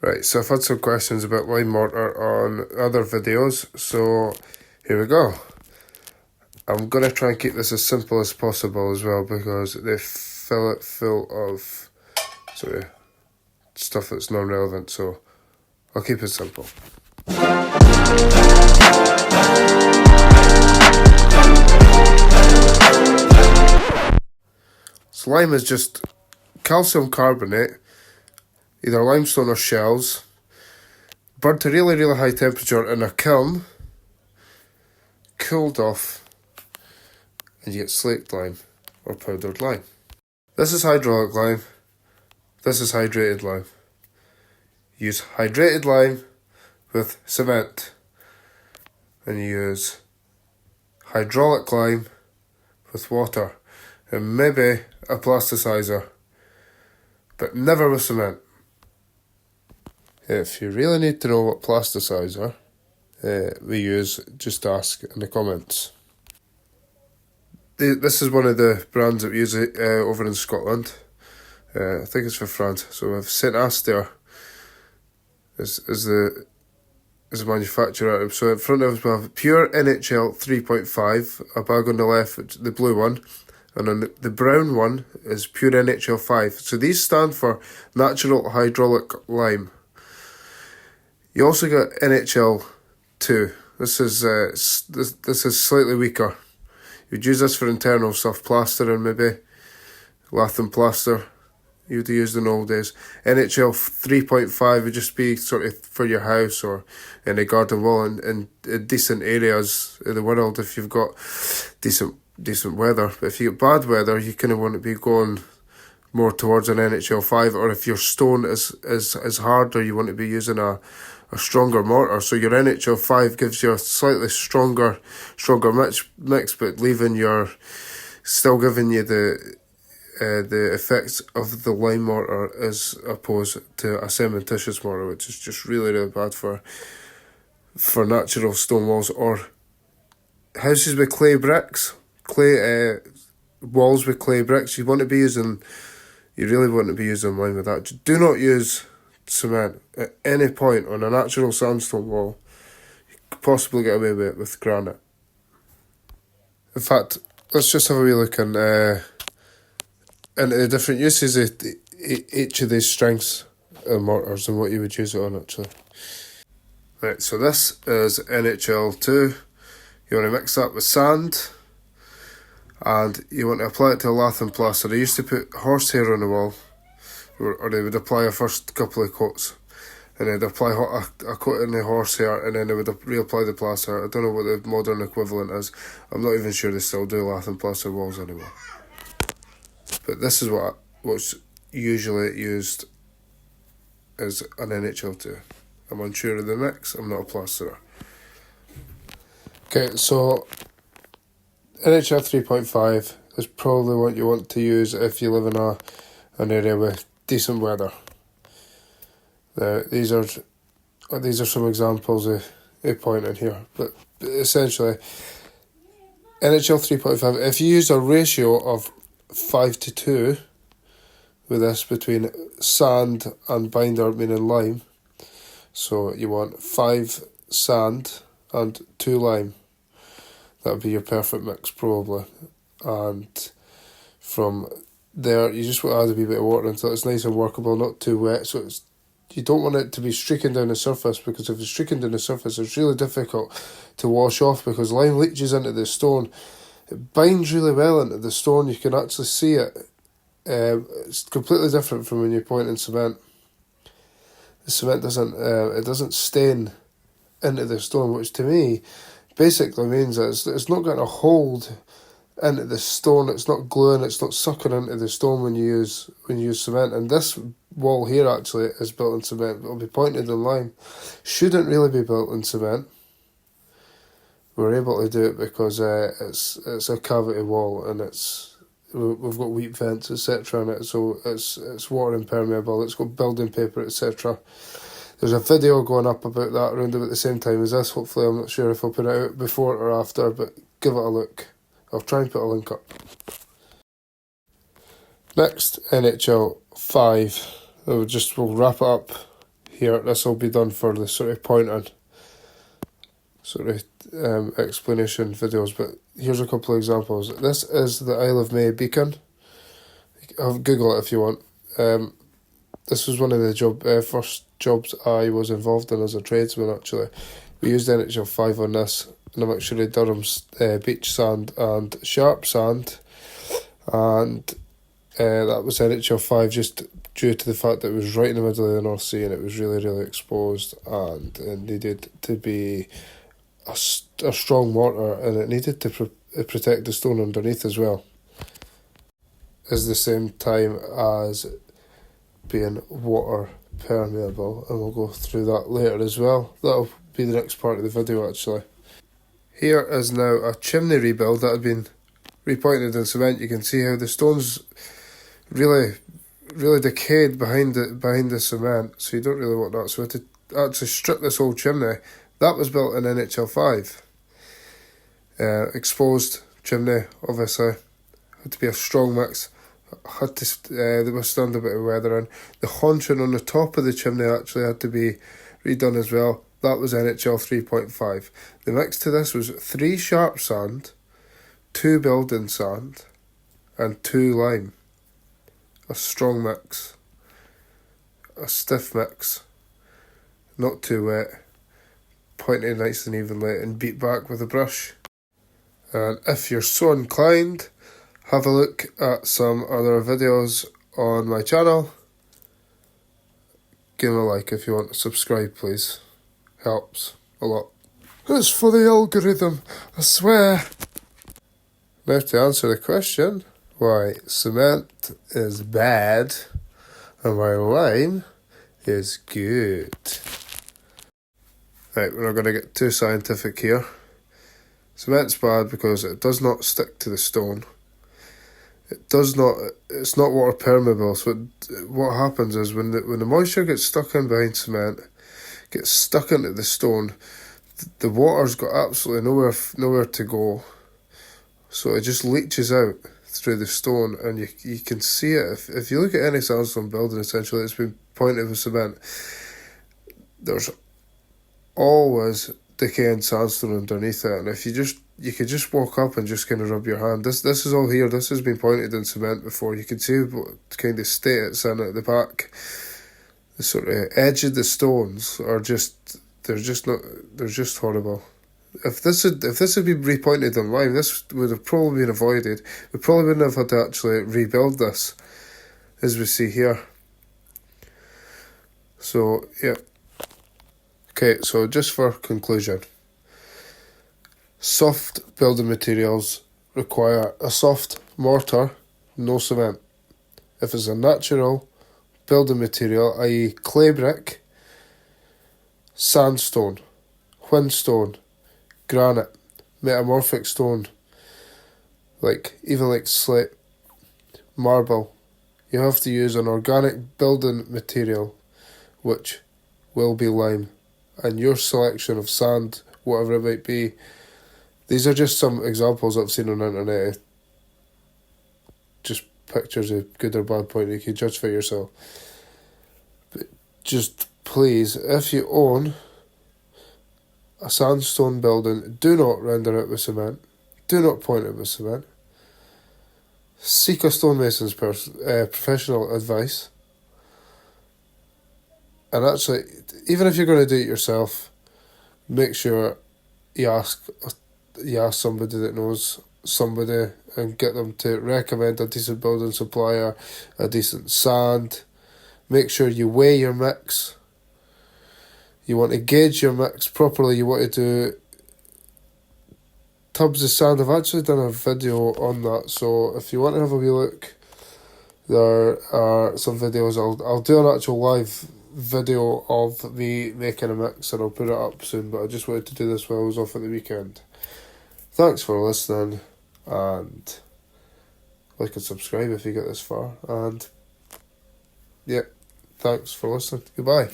Right, so I've had some questions about lime mortar on other videos, so here we go. I'm going to try and keep this as simple as possible as well, because they fill it full of stuff that's non-relevant, so I'll keep it simple. So lime is just calcium carbonate, either limestone or shells, burnt to really, really high temperature in a kiln, cooled off, and you get slaked lime or powdered lime. This is hydraulic lime, this is hydrated lime. Use hydrated lime with cement, and you use hydraulic lime with water, and maybe a plasticizer, but never with cement. If you really need to know what plasticizer we use, just ask in the comments. This is one of the brands that we use over in Scotland. I think it's for France. So we have St Aster is the manufacturer. So in front of us we have pure NHL 3.5, a bag on the left, the blue one, and on the brown one is pure NHL 5. So these stand for natural hydraulic lime. You also get NHL 2. This is slightly weaker. You'd use this for internal stuff, plastering maybe, lath and plaster. You'd use in the old days. NHL 3.5 would just be sort of for your house or in a garden wall in decent areas of the world if you've got decent weather. But if you get bad weather, you kind of want to be going more towards an NHL 5, or if your stone is harder, you want to be using a stronger mortar. So your NHL 5 gives you a slightly stronger mix, but still giving you the effects of the lime mortar as opposed to a cementitious mortar, which is just really, really bad for natural stone walls or houses with clay bricks, walls with clay bricks. You really want to be using lime with that. Do not use cement at any point on a natural sandstone wall. You could possibly get away with granite. In fact, let's just have a wee look into the different uses of each of these strengths of mortars and what you would use it on actually. Right, so this is NHL2. You want to mix that with sand, and you want to apply it to a lath and plaster. They used to put horsehair on the wall, or they would apply a first couple of coats, and they'd apply a coat in the horsehair, and then they would reapply the plaster. I don't know what the modern equivalent is. I'm not even sure they still do lath and plaster walls anymore. But this is what's usually used as an NHL2. I'm unsure of the mix. I'm not a plasterer. Okay, so NHL 3.5 is probably what you want to use if you live in an area with decent weather. These are some examples of a point in here, but essentially NHL 3.5. If you use a ratio of 5:2 with this between sand and binder, meaning lime, so you want 5 sand and 2 lime. That would be your perfect mix probably. And from there you just want to add a wee bit of water until it's nice and workable, not too wet. So you don't want it to be streaking down the surface, because if it's streaking down the surface it's really difficult to wash off, because lime leaches into the stone. It binds really well into the stone. You can actually see it. It's completely different from when you're pointing cement. The cement doesn't stain into the stone, which to me basically means that it's not going to hold into the stone. It's not gluing. It's not sucking into the stone when you use cement. And this wall here actually is built in cement. It'll be pointed in lime. Shouldn't really be built in cement. We're able to do it because it's a cavity wall, and we've got wheat vents, etc. in it, so it's water impermeable. It's got building paper, etc. There's a video going up about that around about the same time as this. Hopefully, I'm not sure if I'll put it out before or after, but give it a look. I'll try and put a link up. Next, NHL 5. We'll wrap it up here. This will be done for the sort of pointing sort of explanation videos, but here's a couple of examples. This is the Isle of May beacon. Google it if you want. This was one of the first jobs I was involved in as a tradesman, actually. We used NHL 5 on this, and I'm actually Durham's beach sand and sharp sand, and that was NHL 5 just due to the fact that it was right in the middle of the North Sea and it was really, really exposed, and it needed to be a strong mortar, and it needed to protect the stone underneath as well. Is the same time as being water permeable, and we'll go through that later as well. That'll be the next part of the video, actually. Here is now a chimney rebuild that had been repointed in cement. You can see how the stones really decayed behind the cement, so you don't really want that. So we had to actually strip this whole chimney. That was built in NHL 5. Exposed chimney, obviously. Had to be a strong mix. Had to withstand a bit of weathering. The haunching on the top of the chimney actually had to be redone as well. That was NHL 3.5. The mix to this was 3 sharp sand, 2 building sand, and 2 lime. A strong mix. A stiff mix. Not too wet. Pointed nice and evenly and beat back with a brush. And if you're so inclined, have a look at some other videos on my channel. Give me a like if you want. Subscribe, please. Helps a lot. It's for the algorithm, I swear. Now to answer the question, why cement is bad and why lime is good. Right, we're not going to get too scientific here. Cement's bad because it does not stick to the stone. It's not water permeable, so what happens is when the moisture gets stuck in behind cement, gets stuck into the stone, the water's got absolutely nowhere to go, so it just leaches out through the stone, and you can see it. If you look at any sandstone building essentially that's been pointed with cement, there's always decaying sandstone underneath it, and if you could just walk up and just kind of rub your hand. This is all here. This has been pointed in cement before. You can see what kind of state it's in at the back. The sort of edge of the stones are just they're just horrible. If this had been repointed in lime, this would have probably been avoided. We probably wouldn't have had to actually rebuild this, as we see here. So yeah. Okay, so just for conclusion. Soft building materials require a soft mortar, no cement. If it's a natural building material, i.e. clay brick, sandstone, whinstone, granite, metamorphic stone, even like slate, marble, you have to use an organic building material, which will be lime. And your selection of sand, whatever it might be, these are just some examples I've seen on the internet. Just pictures of good or bad point. You can judge for yourself. But just please, if you own a sandstone building, do not render it with cement. Do not point it with cement. Seek a stonemason's professional advice. And actually, even if you're going to do it yourself, make sure you ask somebody that knows somebody and get them to recommend a decent building supplier, a decent sand. Make sure you weigh your mix. You want to gauge your mix properly. You want to do tubs of sand. I've actually done a video on that, so if you want to have a wee look, there are some videos. I'll do an actual live video of me making a mix and I'll put it up soon, but I just wanted to do this while I was off at the weekend. Thanks for listening, and like and subscribe if you get this far, and yeah, thanks for listening. Goodbye.